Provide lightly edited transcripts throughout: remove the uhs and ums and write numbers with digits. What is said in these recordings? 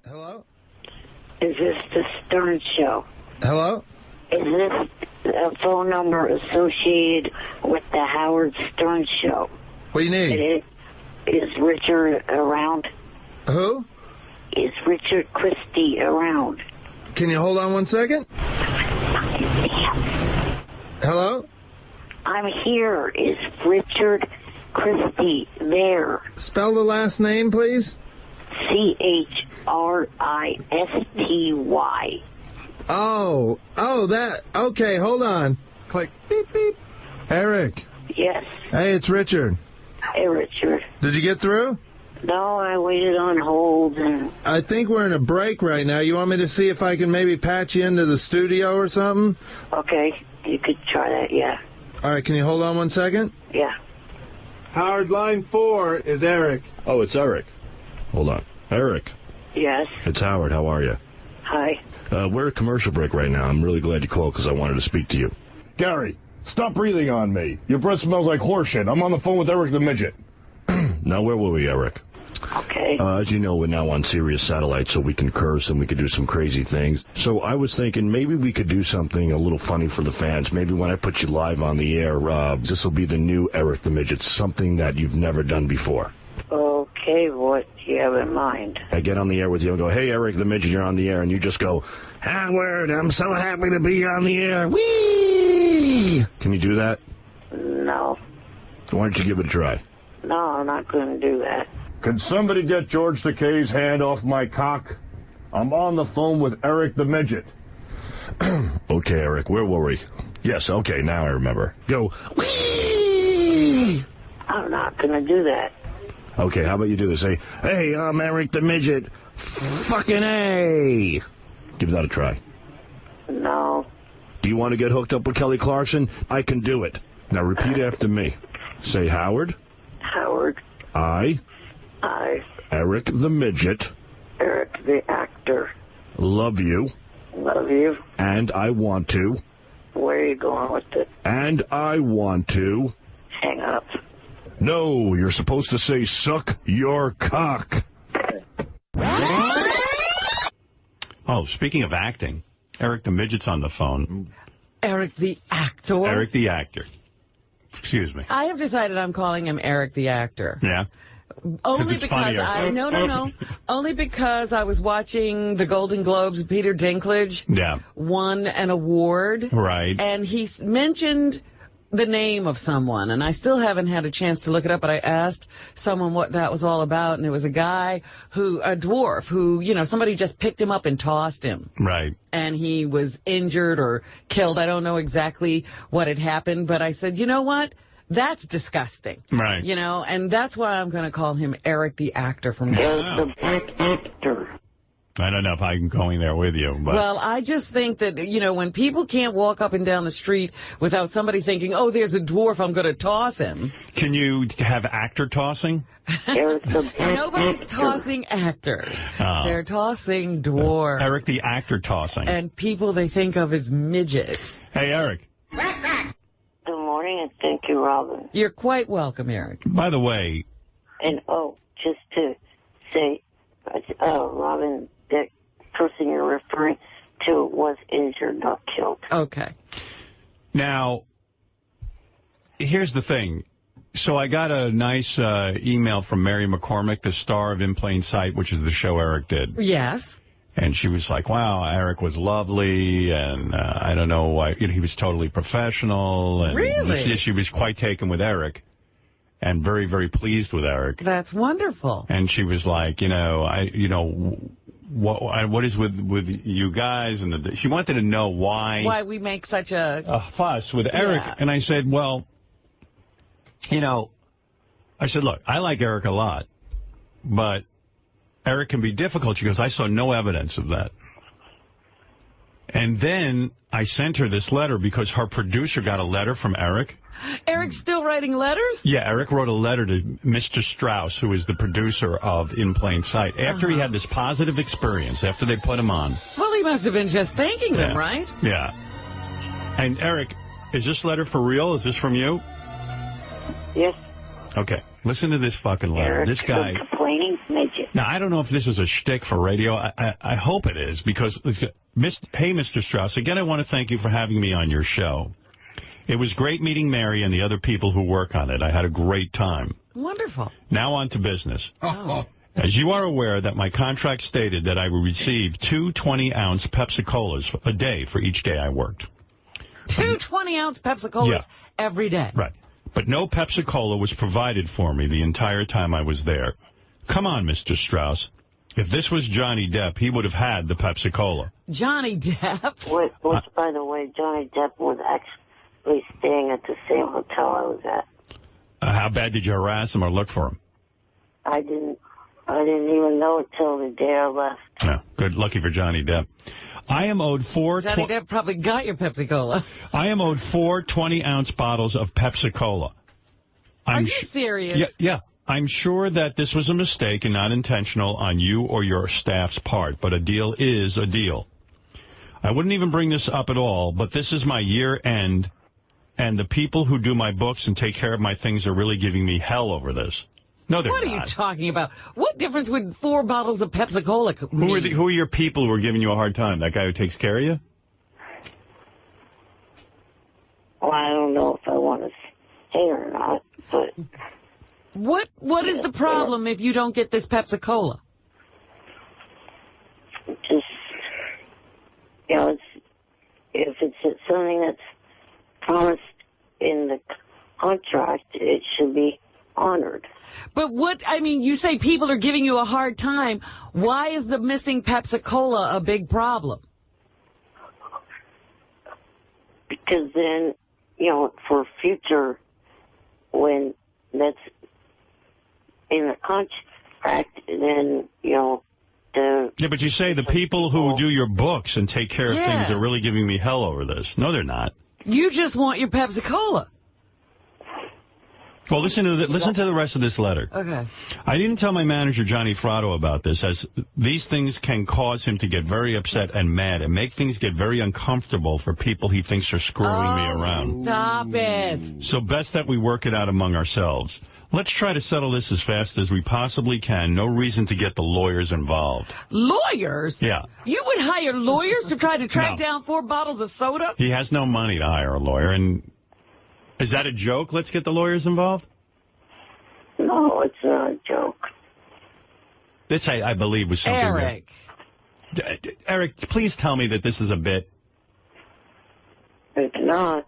Hello? Is this the Stern Show? Hello? Is this a phone number associated with the Howard Stern Show? What do you need? Is Richard around? Who? Is Richard Christie around? Can you hold on 1 second? Hello? I'm here. Is Richard Christie there? Spell the last name, please. Christy. Oh, that. Okay, hold on. Click. Beep, beep. Eric. Yes. Hey, it's Richard. Hey, Richard. Did you get through? No, I waited on hold and... I think we're in a break right now. You want me to see if I can maybe patch you into the studio or something? Okay, you could try that, yeah. All right, can you hold on 1 second? Yeah. Howard, line 4 is Eric. Oh, it's Eric. Hold on. Eric. Yes. It's Howard. How are you? Hi. We're at a commercial break right now. I'm really glad you called because I wanted to speak to you. Gary, stop breathing on me. Your breath smells like horseshit. I'm on the phone with Eric the Midget. Now, where were we, Eric? Okay. As you know, we're now on Sirius Satellite, so we can curse and we can do some crazy things. So I was thinking maybe we could do something a little funny for the fans. Maybe when I put you live on the air, this will be the new Eric the Midget, something that you've never done before. Okay, what do you have in mind? I get on the air with you and go, hey, Eric the Midget, you're on the air. And you just go, Howard, I'm so happy to be on the air. Whee! Can you do that? No. Why don't you give it a try? No, I'm not going to do that. Can somebody get George Takei's hand off my cock? I'm on the phone with Eric the Midget. Okay, Eric, where were we? Yes, okay, now I remember. Go, whee! I'm not going to do that. Okay, how about you do this? Say, hey, I'm Eric the Midget. Fucking A! Give that a try. No. Do you want to get hooked up with Kelly Clarkson? I can do it. Now repeat after me. Say, Howard. Howard. I, Eric the Midget. Eric the actor. Love you. Love you. And I want to. Where are you going with it? And I want to. Hang up. No, you're supposed to say, suck your cock. Oh, speaking of acting, Eric the Midget's on the phone. Eric the actor? Eric the actor. Excuse me. I have decided I'm calling him Eric the actor. Yeah? Only it's because funnier. No. Only because I was watching the Golden Globes. Peter Dinklage won an award. Right. And he mentioned the name of someone, and I still haven't had a chance to look it up, but I asked someone what that was all about, and it was a guy a dwarf, who, somebody just picked him up and tossed him. Right. And he was injured or killed. I don't know exactly what had happened, but I said, you know what? That's disgusting. Right. And that's why I'm going to call him Eric the actor from now on. The black actor. I don't know if I'm going there with you. But. Well, I just think that, when people can't walk up and down the street without somebody thinking, oh, there's a dwarf, I'm going to toss him. Can you have actor tossing? Nobody's tossing actors. Oh. They're tossing dwarves. Eric the actor tossing. And people they think of as midgets. Hey, Eric. Good morning, and thank you, Robin. You're quite welcome, Eric. By the way. And, just to say, Robin, that person you're referring to was injured, not killed. Okay. Now, here's the thing. So I got a nice email from Mary McCormick, the star of In Plain Sight, which is the show Eric did. Yes. And she was like, wow, Eric was lovely, and I don't know why. He was totally professional. And really? She was quite taken with Eric and very, very pleased with Eric. That's wonderful. And she was like, what is with you guys? And she wanted to know why we make such a fuss with Eric. Yeah. And I said, well, look, I like Eric a lot, but Eric can be difficult. She goes, I saw no evidence of that. And then I sent her this letter because her producer got a letter from Eric. Eric's still writing letters? Yeah, Eric wrote a letter to Mr. Strauss, who is the producer of In Plain Sight, after he had this positive experience, after they put him on. Well, he must have been just thanking them, right? Yeah. And Eric, is this letter for real? Is this from you? Yes. Okay. Listen to this fucking letter. Eric, this guy. complaining midget. Now, I don't know if this is a shtick for radio. I hope it is, because, hey, Mr. Strauss, again, I want to thank you for having me on your show. It was great meeting Mary and the other people who work on it. I had a great time. Wonderful. Now on to business. Oh. As you are aware that my contract stated that I would receive 2 20-ounce Pepsi-Colas a day for each day I worked. 2 20-ounce Pepsi-Colas every day. Right. But no Pepsi-Cola was provided for me the entire time I was there. Come on, Mr. Strauss. If this was Johnny Depp, he would have had the Pepsi-Cola. Johnny Depp? Which, by the way, Johnny Depp was actually staying at the same hotel I was at. How bad did you harass him or look for him? I didn't even know it till the day I left. Yeah, good. Lucky for Johnny Depp. I am owed Johnny Depp probably got your Pepsi-Cola. I am owed 4 20-ounce bottles of Pepsi-Cola. Are you serious? Yeah. I'm sure that this was a mistake and not intentional on you or your staff's part, but a deal is a deal. I wouldn't even bring this up at all, but this is my year end, and the people who do my books and take care of my things are really giving me hell over this. No, they're not. What are you talking about? What difference would 4 bottles of Pepsi-Cola make? Who are your people who are giving you a hard time? That guy who takes care of you? Well, I don't know if I want to say or not, but... What is the problem if you don't get this Pepsi-Cola? Just, if it's something that's promised in the contract, it should be honored. But you say people are giving you a hard time. Why is the missing Pepsi-Cola a big problem? Because then, for future, when that's in the contract, then, Yeah, but you say the people who do your books and take care of things are really giving me hell over this. No, they're not. You just want your Pepsi-Cola. Well, listen to the rest of this letter. Okay. I didn't tell my manager, Johnny Fratto, about this, as these things can cause him to get very upset and mad and make things get very uncomfortable for people he thinks are screwing me around. Stop it. So best that we work it out among ourselves. Let's try to settle this as fast as we possibly can. No reason to get the lawyers involved. Lawyers? Yeah. You would hire lawyers to try to track down 4 bottles of soda? He has no money to hire a lawyer, and... Is that a joke? Let's get the lawyers involved? No, it's not a joke. This, I believe, was something... Eric. Eric, please tell me that this is a bit. It's not.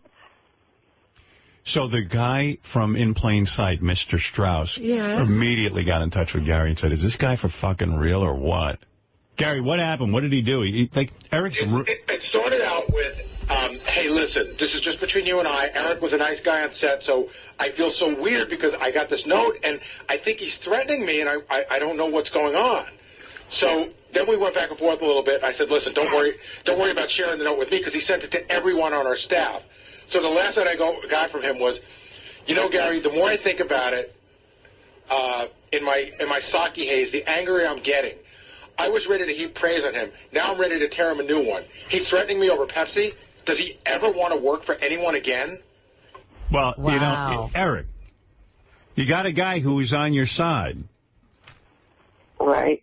So the guy from In Plain Sight, Mr. Strauss, immediately got in touch with Gary and said, is this guy for fucking real or what? Gary, what happened? What did he do? Eric's... It started out with... hey, listen, this is just between you and I. Eric was a nice guy on set, so I feel so weird because I got this note, and I think he's threatening me, and I don't know what's going on. So then we went back and forth a little bit. I said, listen, don't worry about sharing the note with me, because he sent it to everyone on our staff. So the last that I got from him was, Gary, the more I think about it, in my sake haze, the angrier I'm getting. I was ready to heap praise on him. Now I'm ready to tear him a new one. He's threatening me over Pepsi. Does he ever want to work for anyone again? Well, Eric, you got a guy who is on your side. Right.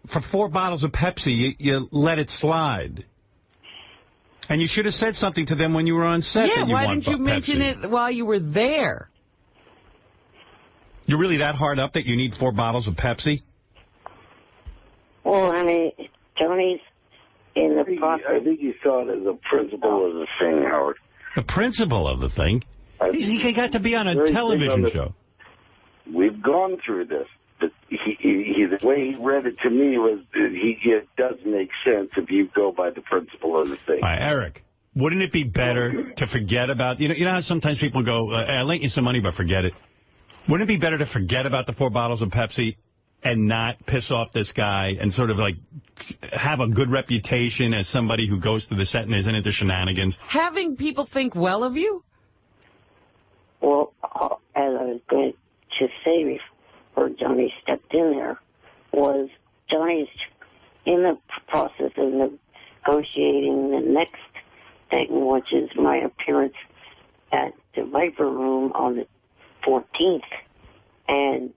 For 4 bottles of Pepsi, you let it slide. And you should have said something to them when you were on set. Yeah, that you why want didn't you mention Pepsi. it while you were there? You're really that hard up that you need 4 bottles of Pepsi? Well, Johnny's in the process. I think you saw it as a principle of the thing, Howard. The principle of the thing? He got to be on a television show. We've gone through this. But the way he read it to me was it does make sense if you go by the principle of the thing. All right, Eric, wouldn't it be better to forget about, you know how sometimes people go, I lent you some money, but forget it. Wouldn't it be better to forget about the 4 bottles of Pepsi and not piss off this guy and sort of have a good reputation as somebody who goes to the set and isn't into shenanigans? Having people think well of you? Well, as I was going to say before Johnny stepped in there, was Johnny's in the process of negotiating the next thing, which is my appearance at the Viper Room on the 14th. And,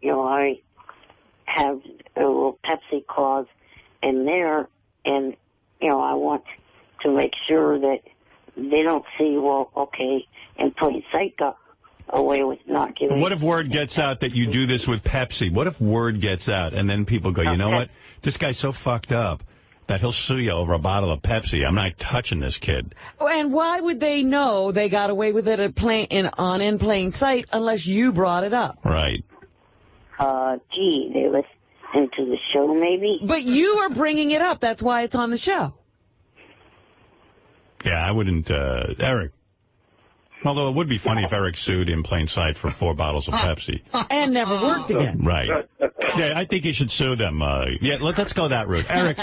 I have a little Pepsi clause in there, and, I want to make sure that they don't see, well, okay, in plain sight got away with not giving... What if word gets out that you do this with Pepsi? What if word gets out and then people go, you know what? This guy's so fucked up that he'll sue you over a bottle of Pepsi. I'm not touching this kid. And why would they know they got away with it in plain sight unless you brought it up? Right. Gee, they listen to the show maybe? But you are bringing it up. That's why it's on the show. Yeah, I wouldn't, Eric. Although it would be funny if Eric sued in plain sight for 4 bottles of Pepsi. And never worked again. Right. Yeah, I think you should sue them. Let's go that route. Eric,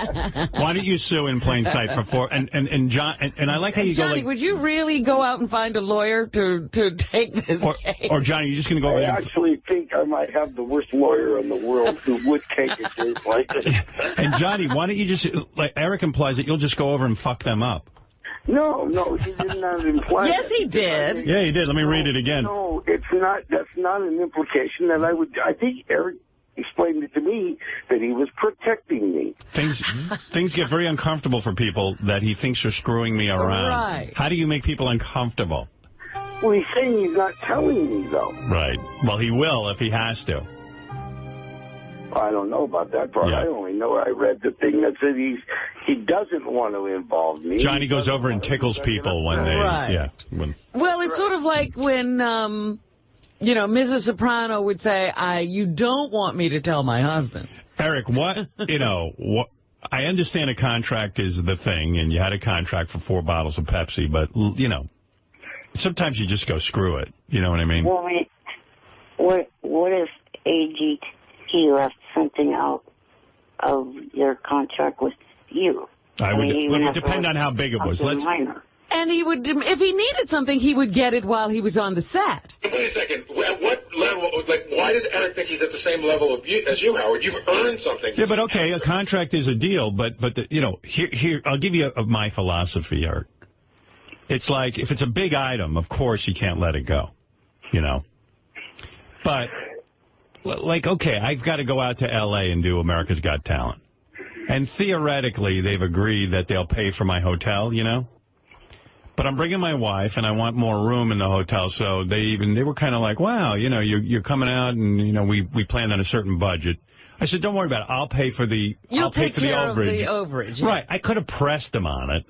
why don't you sue in plain sight for 4? And John, and I like how you Johnny, go like... would you really go out and find a lawyer to take this case? Or Johnny, you're just going to go over I there... actually think I might have the worst lawyer in the world who would take a case like this. And Johnny, why don't you just... Like Eric implies that you'll just go over and fuck them up. No, he did not imply Yes, that. he did. Yeah, he did. Let me read it again. No, it's not. That's not an implication that I would... I think Eric explained it to me that he was protecting me. Things get very uncomfortable for people that he thinks are screwing me around. Right. How do you make people uncomfortable? Well, he's saying he's not telling me, though. Right. Well, he will if he has to. I don't know about that part. Yeah. I only know I read the thing that said he doesn't want to involve me. Johnny goes over and tickles people when they... Right. Yeah. Well, it's sort of like when, Mrs. Soprano would say, you don't want me to tell my husband. Eric, what I understand a contract is the thing, and you had a contract for 4 bottles of Pepsi, but, sometimes you just go, screw it. You know what I mean? Well, what if AGT left something out of their contract with you? It would depend on how big it was. Minor. And he would, if he needed something, he would get it while he was on the set. Wait a second. At what level? Like, why does Eric think he's at the same level as you, Howard? You've earned something. Yeah, but okay, a contract is a deal. But here I'll give you my philosophy, Eric. It's like if it's a big item, of course you can't let it go. But like, okay, I've got to go out to L.A. and do America's Got Talent, and theoretically they've agreed that they'll pay for my hotel. But I'm bringing my wife, and I want more room in the hotel. So they were kind of like, wow, you're coming out, and, we planned on a certain budget. I said, don't worry about it. I'll pay for the You'll overage. take care of the overage. Yeah. Right. I could have pressed them on it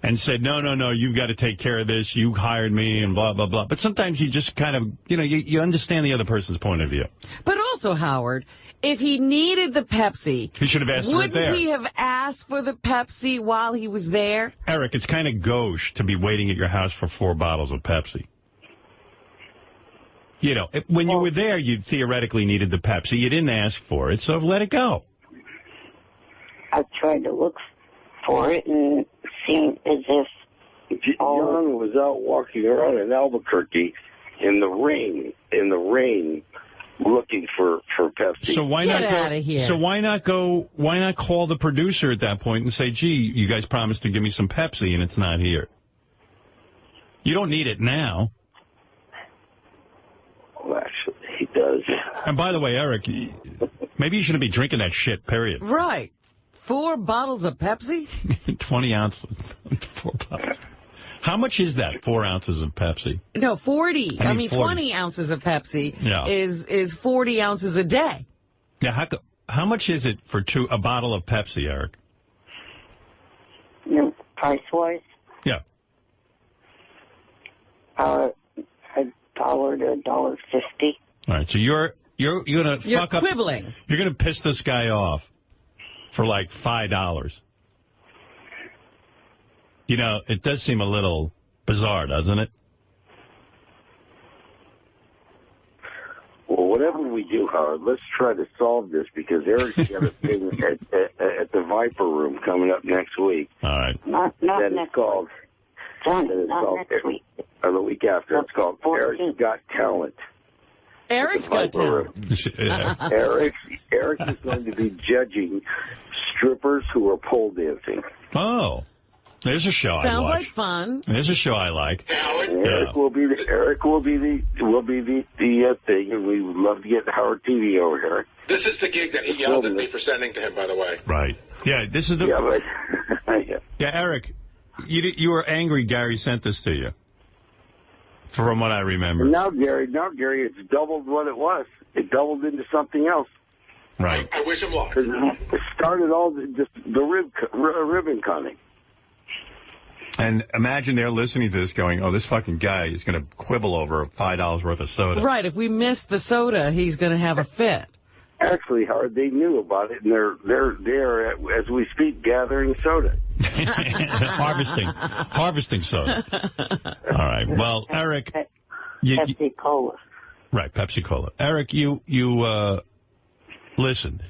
and said, no, you've got to take care of this. You hired me and blah, blah, blah. But sometimes you just kind of, you understand the other person's point of view. But also, Howard, if he needed the Pepsi, he should have asked for it there. Wouldn't he have asked for the Pepsi while he was there? Eric, it's kind of gauche to be waiting at your house for 4 bottles of Pepsi. When you were there, you theoretically needed the Pepsi. You didn't ask for it, so let it go. I tried to look for it and it seemed as if... John was out walking around in Albuquerque in the rain, looking for Pepsi. So why Get not go? Out of here. So why not call the producer at that point and say, "Gee, you guys promised to give me some Pepsi, and it's not here." You don't need it now. Well, actually, he does. And by the way, Eric, maybe you shouldn't be drinking that shit. Period. Right. 4 bottles of Pepsi? 20 ounces. 4 bottles. How much is that? 4 ounces of Pepsi? No, 40. I mean 40. 20 ounces of Pepsi Yeah. is 40 ounces a day. Yeah. How much is it for a bottle of Pepsi, Eric? Price-wise? Yeah. $1 to $1.50. All right. So you're gonna fuck up. You're quibbling. You're gonna piss this guy off for like $5. It does seem a little bizarre, doesn't it? Well, whatever we do, Howard, let's try to solve this because Eric's got a thing at the Viper Room coming up next week. All right. Not That is next called... Johnny, that is not called next week. Or the week after. It's called 14th. Eric's Got Talent. Eric's got talent. Yeah. Eric is going to be judging strippers who are pole dancing. Oh. There's a show I watch. Sounds like fun. There's a show I like. Eric will be the thing, and we would love to get Howard TV over here. This is the gig that he yelled at me for sending to him, by the way. Right. Yeah, this is the... Yeah, but, Yeah, Eric, you were angry Gary sent this to you, from what I remember. Now, Gary, it's doubled what it was. It doubled into something else. Right. I wish him luck. It started all just the ribbon cutting. And imagine they're listening to this going, oh, this fucking guy is going to quibble over $5 worth of soda. Right. If we miss the soda, he's going to have a fit. Actually, Howard, they knew about it, and they're as we speak, gathering soda. Harvesting soda. All right. Well, Eric, Pepsi Cola. Right, Pepsi Cola. Eric, you listen.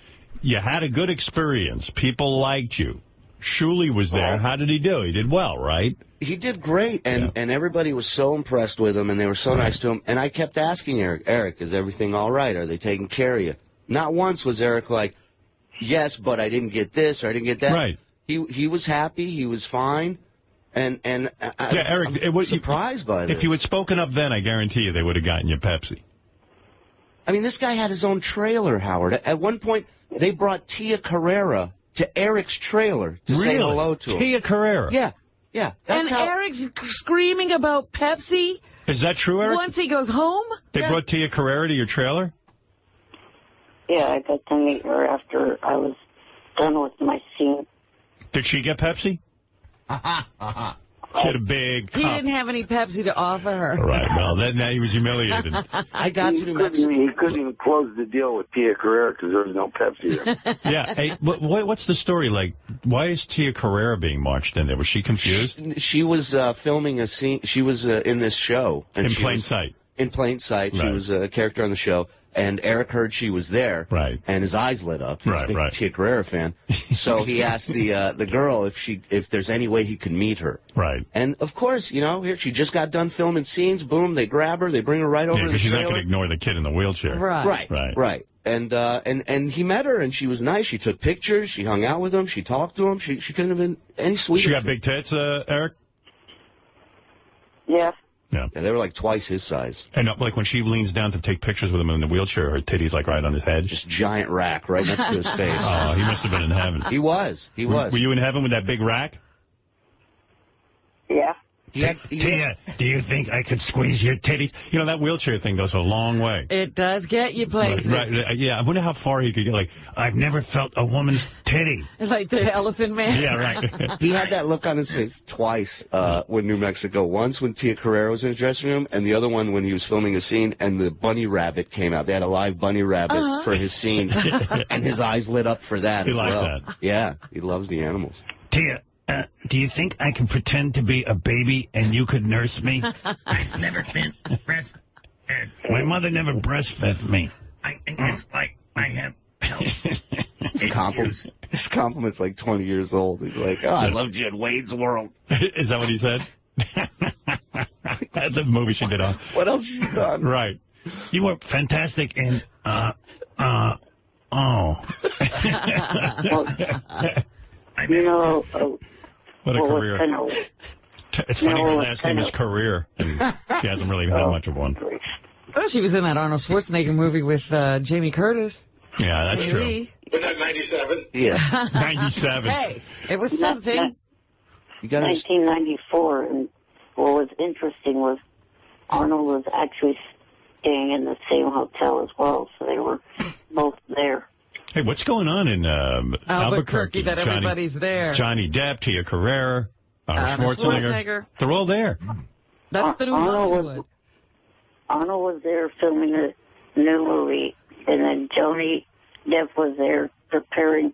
You had a good experience. People liked you. Shuley was there. How did he do? He did well, right? He did great, and everybody was so impressed with him, and they were so nice to him. And I kept asking Eric, is everything all right? Are they taking care of you? Not once was Eric like, yes, but I didn't get this or I didn't get that. Right. He was happy. He was fine. And Eric, I'm surprised by this. If you had spoken up then, I guarantee you they would have gotten you Pepsi. I mean, this guy had his own trailer, Howard. At one point, they brought Tia Carrera to Eric's trailer to say hello to him. Tia Carrera? Yeah. And Eric's screaming about Pepsi? Is that true, Eric? Once he goes home? They brought Tia Carrera to your trailer? Yeah, I got to meet her after I was done with my scene. Did she get Pepsi? She had a big cup. He didn't have any Pepsi to offer her. Right, well, now he was humiliated. I got to New Mexico. He couldn't even close the deal with Tia Carrera because there was no Pepsi there. Yeah. Hey, what's the story like? Why is Tia Carrera being marched in there? Was she confused? She was filming a scene. She was in this show. And in plain sight. In plain sight. Right. She was a character on the show. And Eric heard she was there, right? And his eyes lit up. He's a big Tia Carrera fan, so he asked the girl if there's any way he could meet her, right? And of course, here she just got done filming scenes. Boom, they grab her, they bring her right over. Yeah, because she's not going to ignore the kid in the wheelchair, right. And he met her, and she was nice. She took pictures, she hung out with him, she talked to him. She couldn't have been any sweeter. She got big tits, Eric. Yeah. Yeah, they were like twice his size. And like when she leans down to take pictures with him in the wheelchair, her titty's like right on his head. Just giant rack right next to his face. Oh, he must have been in heaven. He was. Were you in heaven with that big rack? Yeah. Tia, do you think I could squeeze your titties? You know, that wheelchair thing goes a long way. It does get you places. Right. Yeah, I wonder how far he could get. Like, I've never felt a woman's titty. Like the Elephant Man? Yeah, right. He had that look on his face twice when New Mexico. Once when Tia Carrera was in his dressing room, and the other one when he was filming a scene and the bunny rabbit came out. They had a live bunny rabbit for his scene, and his eyes lit up for that as well. He liked that. Yeah, he loves the animals. Tia, do you think I can pretend to be a baby and you could nurse me? I've never been breastfed. My mother never breastfed me. I think it's like I have health. His compliment's like 20 years old. He's like, oh, I loved you in Wayne's World. Is that what he said? That's a movie she did on. What else you done? Right. You were fantastic in, oh. What a career. It's funny her last name is Career, and she hasn't really had much of one. Oh, she was in that Arnold Schwarzenegger movie with Jamie Curtis. Yeah, that's true. Wasn't that 97? Yeah. 97. Hey, it was something. 1994, and what was interesting was Arnold was actually staying in the same hotel as well, so they were both there. Hey, what's going on in Albuquerque? That everybody's there. Johnny Depp, Tia Carrera, Arnold Schwarzenegger. They're all there. That's the new Hollywood. Arnold was there filming a new movie, and then Johnny Depp was there preparing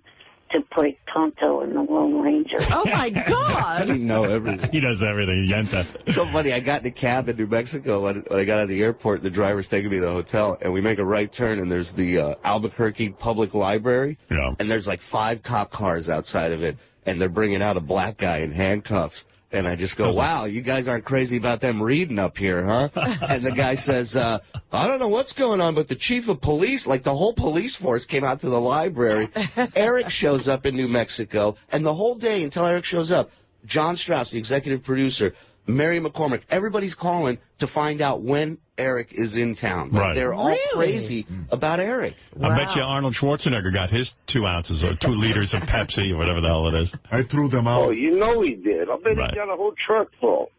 to play Tonto in The Lone Ranger. Oh, my God. I know everything. He does everything. Yenta. So funny. I got in a cab in New Mexico when I got out of the airport. The driver's taking me to the hotel, and we make a right turn, and there's the Albuquerque Public Library, and there's like 5 cop cars outside of it, and they're bringing out a black guy in handcuffs. And I just go, wow, you guys aren't crazy about them reading up here, huh? And the guy says, I don't know what's going on, but the chief of police, like the whole police force came out to the library. Eric shows up in New Mexico, and the whole day until Eric shows up, John Strauss, the executive producer, Mary McCormick, everybody's calling to find out when Eric is in town. Like, Right. they're all crazy about Eric. I bet you Arnold Schwarzenegger got his 2 ounces or 2 liters of Pepsi or whatever the hell it is. I threw them out. Oh, you know he did. I bet Right. he got a whole truck full.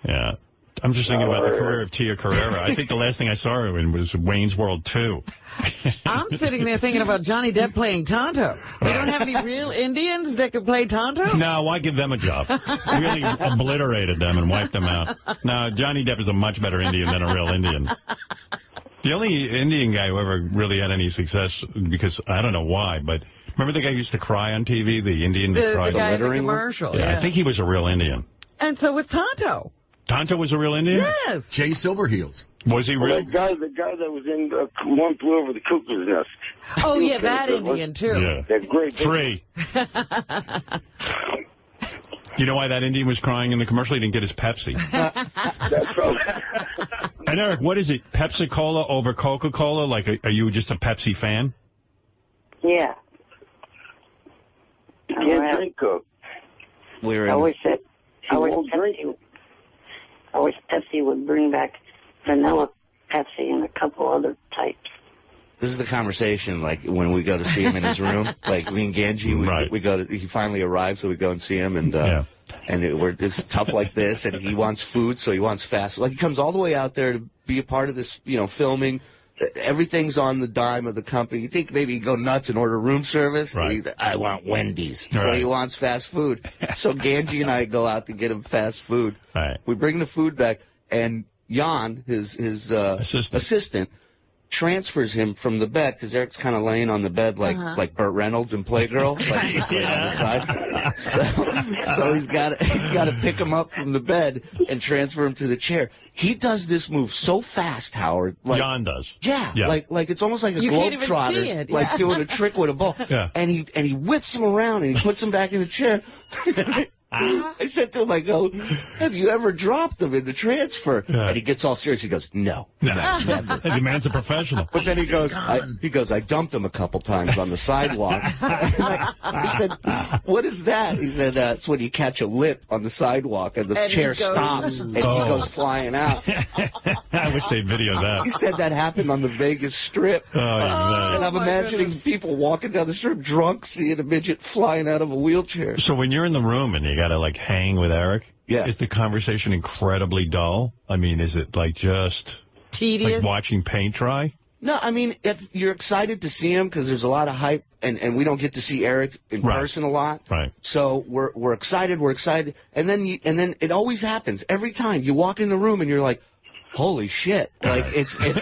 Yeah. I'm just thinking about the career of Tia Carrera. I think the last thing I saw her in was Wayne's World 2. I'm sitting there thinking about Johnny Depp playing Tonto. We don't have any real Indians that could play Tonto? No, why give them a job? Really obliterated them and wiped them out. No, Johnny Depp is a much better Indian than a real Indian. The only Indian guy who ever really had any success, because I don't know why, but remember the guy who used to cry on TV, the Indian that cried? The guy in the littering one? commercial. Yeah, I think he was a real Indian. And so was Tonto. Tonto was a real Indian? Yes. Jay Silverheels. Was he Well, real? the guy that was in One Flew Over the Cuckoo's Nest. Oh, yeah, that Indian, too. Yeah. That great. 3. You know why that Indian was crying in the commercial? He didn't get his Pepsi. That's right. And Eric, what is it? Pepsi-Cola over Coca-Cola? Like, are you just a Pepsi fan? Yeah. Can't drink Coke. We're I in wish that. I wish won't drink Pepsi would bring back vanilla Pepsi and a couple other types. This is the conversation, like, when we go to see him in his room. Like, me and Ganji, Right. we go to, he finally arrives, so we go and see him, and it's tough like this, and he wants food, so he wants fast. Like, he comes all the way out there to be a part of this, filming. Everything's on the dime of the company. You think maybe he'd go nuts and order room service? Right. He's like, I want Wendy's. So Right. he wants fast food. So Ganji and I go out to get him fast food. Right. We bring the food back, and Jan, his assistant, transfers him from the bed, because Eric's kind of laying on the bed like Burt Reynolds in Playgirl, like he's on the side. So he's got to pick him up from the bed and transfer him to the chair. He does this move so fast, Howard. Like, Jan does. Yeah, Yeah. like it's almost like a You can't even see globetrotter, it, like yeah. doing a trick with a ball. Yeah. And he whips him around and he puts him back in the chair. I said to him, I go, have you ever dropped them in the transfer? Yeah. And he gets all serious. He goes, no. Never. The man's a professional. But then he goes, I dumped him a couple times on the sidewalk. I said, what is that? He said, it's when you catch a lip on the sidewalk and the And chair he goes- stops and he goes flying out. I wish they'd video He that. said that happened on the Vegas Strip. Oh, yeah, And I'm my imagining goodness. people walking down the strip drunk, seeing a midget flying out of a wheelchair. So when you're in the room and you got to, like, hang with Eric, Yeah. is the conversation incredibly dull? I mean, is it, like, just Tedious. like watching paint dry? No, I mean, if you're excited to see him because there's a lot of hype, and we don't get to see Eric in Right. person a lot. Right. So we're excited, and then it always happens every time you walk in the room and you're like, holy shit! Like it's like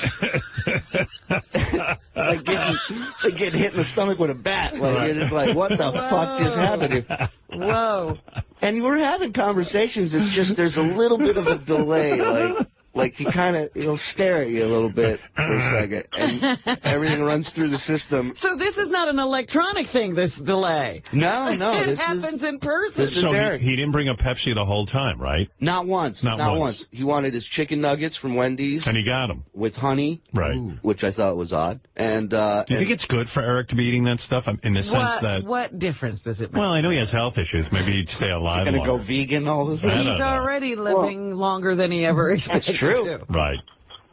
getting hit in the stomach with a bat. Like you're just like, what the fuck just happened here? Whoa. And we're having conversations. It's just there's a little bit of a delay. Like he'll stare at you a little bit for a second, and everything runs through the system. So this is not an electronic thing, this delay. No, It this happens in person. this is So Eric. he didn't bring a Pepsi the whole time, right? Not once. Not once. He wanted his chicken nuggets from Wendy's And he got him. with honey, Right. which I thought was odd. And Do you think it's good for Eric to be eating that stuff? In the sense that, What difference does it make? well, I know he has health issues. Maybe he'd stay alive going to go longer. vegan all of a I sudden? don't He's know. already living longer than he ever expected true. to. Right.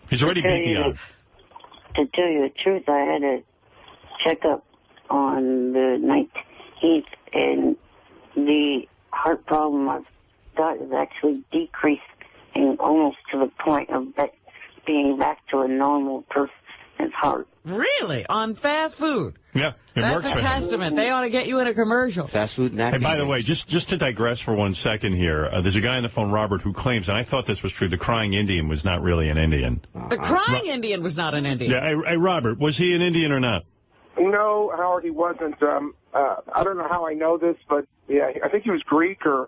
He's already beat the odds. To tell you the truth, I had a checkup on the 19th, and the heart problem I've got is actually decreasing almost to the point of being back to a normal person's heart. Really? On fast food? Yeah, it That's works a for him. testament. They ought to get you in a commercial. Fast food and Hey, by the way, just to digress for 1 second here, there's a guy on the phone, Robert, who claims, and I thought this was true, the crying Indian was not really an Indian. The crying Indian was not an Indian. Yeah, hey, Robert, was he an Indian or not? No, Howard, he wasn't. I don't know how I know this, but yeah, I think he was Greek or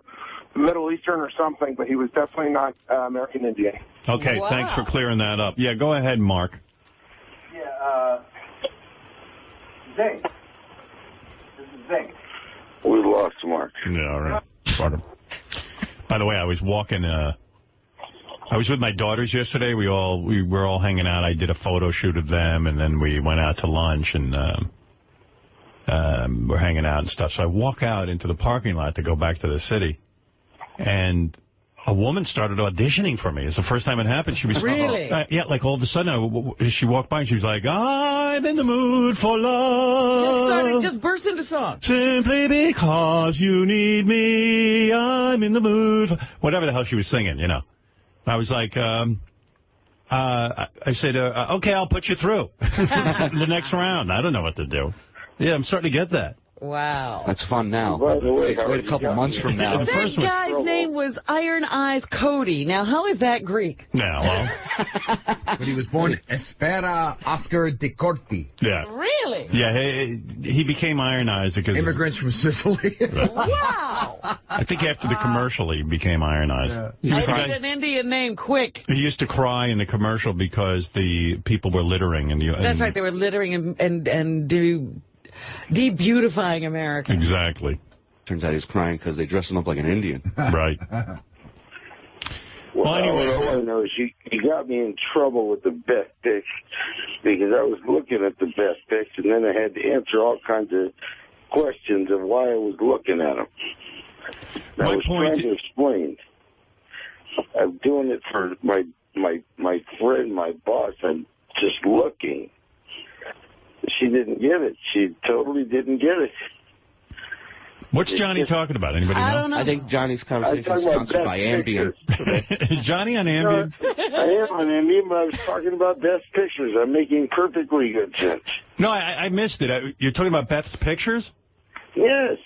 Middle Eastern or something, but he was definitely not American Indian. Okay, Wow. thanks for clearing that up. Yeah, go ahead, Mark. Yeah, Zing. This is Zing. We lost Mark. Yeah, all right. Pardon. By the way, I was walking. I was with my daughters yesterday. We were all hanging out. I did a photo shoot of them, and then we went out to lunch. And We're hanging out and stuff. So I walk out into the parking lot to go back to the city, and a woman started auditioning for me. It's the first time it happened. She was really, yeah. Like all of a sudden, she walked by and she was like, "I'm in the mood for love." Just burst into song. Simply because you need me, I'm in the mood for... Whatever the hell she was singing, you know. I was like, I said, okay, I'll put you through the next round. I don't know what to do. Yeah, I'm starting to get that. Wow. That's fun now. By the way, wait a couple months from now. That guy's name was Iron Eyes Cody. Now, how is that Greek? Yeah, well. But he was born Espera Oscar de Corti. Yeah. Really? Yeah, he became Iron Eyes because... Immigrants from Sicily. Wow. I think after the commercial, he became Iron Eyes. Yeah. I need an Indian name, quick. He used to cry in the commercial because the people were littering. That's right, they were littering and de-beautifying America. Exactly. Turns out he was crying because they dressed him up like an Indian. Right. Well, anyway, all I know is you got me in trouble with the best picks because I was looking at the best picks and then I had to answer all kinds of questions of why I was looking at them. I was trying to explain. I'm doing it for my friend, my boss. I'm just looking. She didn't get it. She totally didn't get it. What's Johnny talking about? Anybody know? I don't know. I think Johnny's conversation is sponsored by Ambien. Is Johnny on Ambien? No, I am on Ambien, but I was talking about Best Pictures. I'm making perfectly good sense. No, I missed it. You're talking about Beth's pictures? Yes.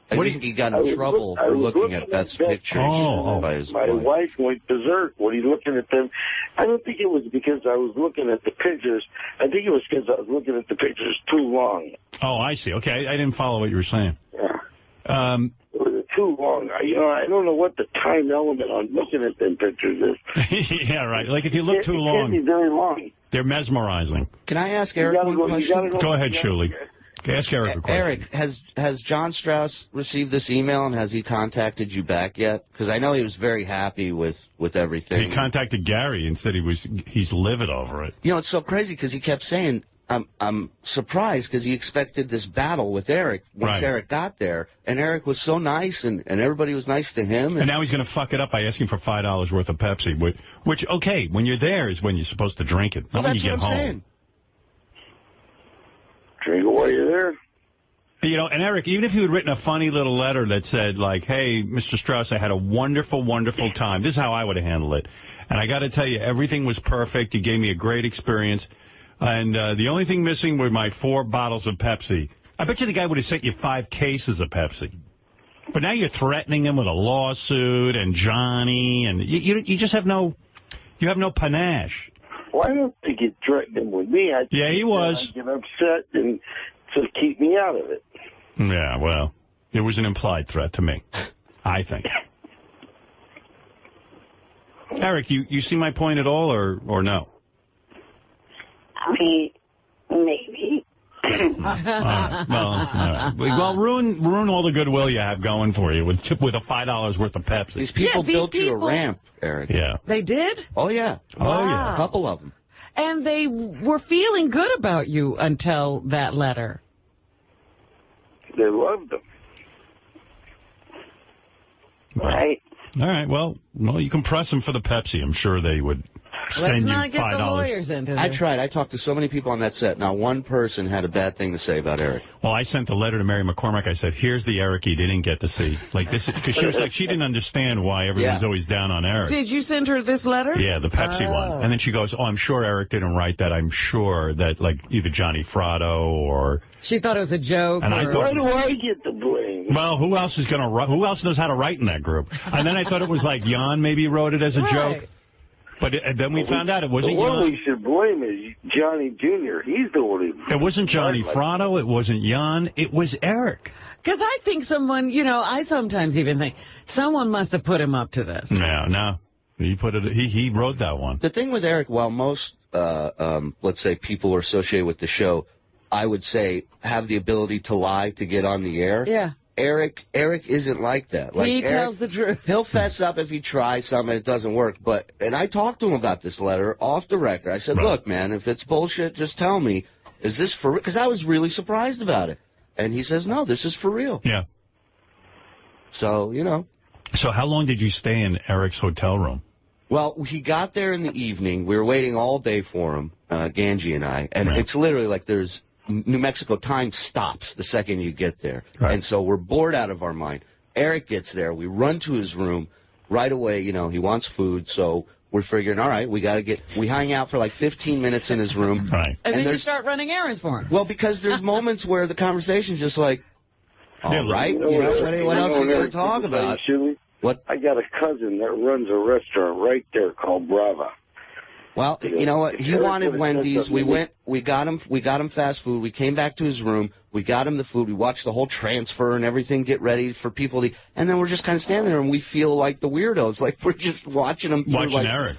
I think he got in trouble for looking at Beth's pictures. By his my wife went berserk. What are you looking at them? I don't think it was because I was looking at the pictures. I think it was because I was looking at the pictures too long. Oh, I see. Okay, I didn't follow what you were saying. Yeah. It was too long. I don't know what the time element on looking at them pictures is. Yeah, right. Like if you look too long. It can't be very long. They're mesmerizing. Can I ask Eric one question? Go ahead, Shuli. Ask Eric a question. Eric, has John Strauss received this email and has he contacted you back yet? Because I know he was very happy with everything. He contacted Gary and said he's livid over it. You know, it's so crazy because he kept saying, I'm surprised because he expected this battle with Eric once Eric got there. And Eric was so nice and everybody was nice to him. And now he's going to fuck it up by asking for $5 worth of Pepsi, which, okay, when you're there is when you're supposed to drink it, not when you get home. Saying. Drink it while you're there. You know, and Eric, even if you had written a funny little letter that said, like, hey, Mr. Strauss, I had a wonderful, wonderful time. This is how I would have handled it. And I got to tell you, everything was perfect. You gave me a great experience. And the only thing missing were my 4 bottles of Pepsi. I bet you the guy would have sent you 5 cases of Pepsi. But now you're threatening him with a lawsuit and Johnny, and you just have no panache. Well, I don't think he threatened him with me. Yeah, he was. I'd get upset and to keep me out of it. Yeah, well, it was an implied threat to me, I think. Eric, you see my point at all, or no? I mean, maybe. Well, ruin all the goodwill you have going for you with a $5 worth of Pepsi. These people built you a ramp, Eric. Yeah. They did? Oh, yeah. Wow. Oh, yeah. A couple of them. And they were feeling good about you until that letter. They loved them. Right. All right, well, you can press them for the Pepsi. I'm sure they would send you $5. Let's not get the lawyers into this. I tried. I talked to so many people on that set. Not one person had a bad thing to say about Eric. Well, I sent a letter to Mary McCormack. I said, here's the Eric you didn't get to see. Like this, because she was like, she didn't understand why everyone's always down on Eric. Did you send her this letter? Yeah, the Pepsi one. And then she goes, I'm sure Eric didn't write that. I'm sure that, like, either Johnny Fratto or... She thought it was a joke. And I thought, why do I get the blame? Well, who else is going to write? Who else knows how to write in that group? And then I thought it was like Jan maybe wrote it as a joke. But then we found out it wasn't Jan. The one Jan. we should blame is Johnny Jr. He's the one who... It wasn't Johnny Fratto. It wasn't Jan. It was Eric. Because I think someone, I sometimes even think, someone must have put him up to this. No. He wrote that one. The thing with Eric, while most, let's say, people are associated with the show, I would say, have the ability to lie to get on the air. Yeah. Eric isn't like that. Like, he tells the truth. He'll fess up if he tries something and it doesn't work. And I talked to him about this letter off the record. I said, look, man, if it's bullshit, just tell me. Is this for... Because I was really surprised about it. And he says, no, this is for real. Yeah. So, you know. So how long did you stay in Eric's hotel room? Well, he got there in the evening. We were waiting all day for him, Ganji and I. And it's literally like there's New Mexico time stops the second you get there. Right. And so we're bored out of our mind. Eric gets there. We run to his room right away. You know, he wants food. So we're figuring, all right, we hang out for like 15 minutes in his room. Right. And then you start running errands for him. Well, because there's moments where the conversation's just like, all right, You know what else are you going to talk about? What? I got a cousin that runs a restaurant right there called Brava. Well, you know what? He wanted Wendy's. We got him fast food. We came back to his room. We got him the food. We watched the whole transfer and everything get ready for people to, and then we're just kind of standing there and we feel like the weirdos. Like we're just watching him through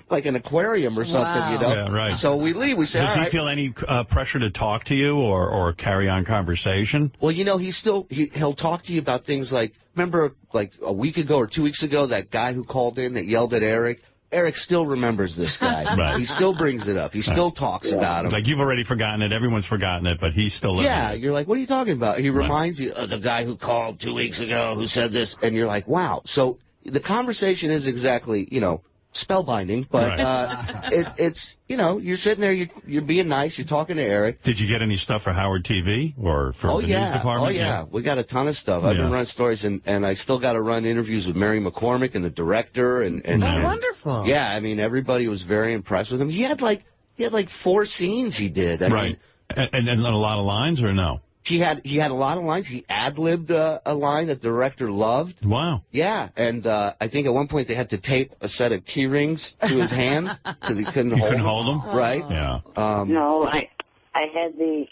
like an aquarium or something, you know? Yeah, right. So we leave. We say, Does all he right. feel any pressure to talk to you or carry on conversation? Well, you know, he'll talk to you about things like, remember like a week ago or 2 weeks ago, that guy who called in that yelled at Eric? Eric still remembers this guy. Right. He still brings it up. He still talks about him. Like, you've already forgotten it. Everyone's forgotten it, but he's still living Yeah, it. you're like, what are you talking about? He reminds you of the guy who called 2 weeks ago who said this, and you're like, wow. So the conversation is exactly, you know, spellbinding, but it's, you know, you're sitting there, you're being nice, you're talking to Eric. Did you get any stuff for Howard TV or for the news department? Oh, yeah. We got a ton of stuff. I've been running stories, and I still got to run interviews with Mary McCormick and the director. And wonderful. Yeah, I mean, everybody was very impressed with him. He had like 4 scenes he did. I mean, and a lot of lines, or no? He had a lot of lines. He ad-libbed a line that the director loved. Wow. Yeah, and I think at one point they had to tape a set of key rings to his hand because he couldn't hold them. Right? Yeah. No, I had the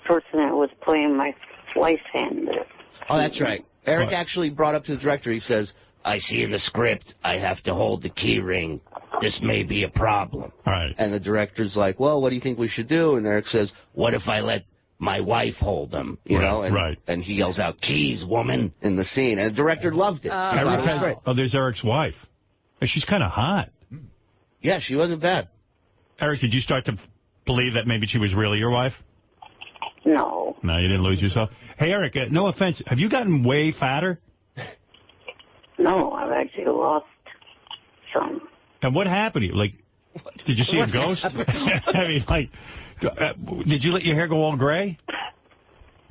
person that was playing my wife's hand. Oh, that's right. Eric actually brought up to the director, he says, I see in the script I have to hold the key ring. This may be a problem. Right. And the director's like, well, what do you think we should do? And Eric says, what if I let my wife hold them, you know? And he yells out, keys, woman, in the scene. And the director loved it. There's Eric's wife. She's kind of hot. Yeah, she wasn't bad. Eric, did you start to believe that maybe she was really your wife? No. No, you didn't lose yourself? Hey, Eric, no offense. Have you gotten way fatter? No, I've actually lost some. And what happened to you? Like, did you see a ghost? I mean, like, did you let your hair go all gray?